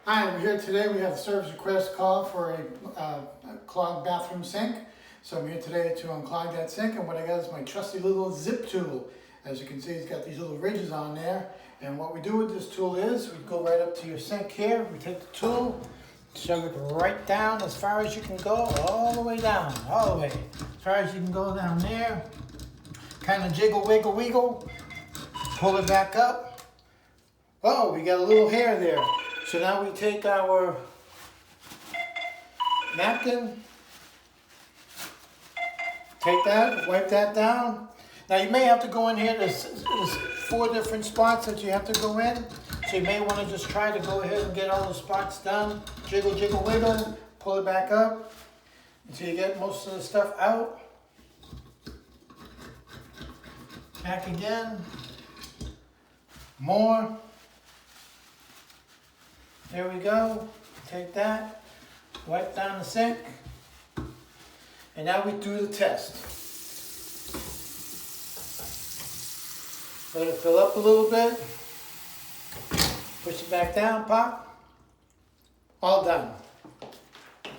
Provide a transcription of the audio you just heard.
Hi, we're here today. We have a service request call for a clogged bathroom sink. So I'm here today to unclog that sink, and what I got is my trusty little zip tool. As you can see, it's got these little ridges on there. And what we do with this tool is we go right up to your sink here. We take the tool, shove it right down as far as you can go, all the way down, all the way. As far as you can go down there. Kind of jiggle, wiggle, wiggle. Pull it back up. Oh, we got a little hair there. So now we take our napkin, take that, wipe that down. Now you may have to go in here, there's 4 different spots that you have to go in. So you may want to just try to go ahead and get all the spots done. Jiggle, jiggle, wiggle, pull it back up until you get most of the stuff out. Back again, more. There we go. Take that, wipe down the sink, and now we do the test. Let it fill up a little bit, push it back down, pop, all done.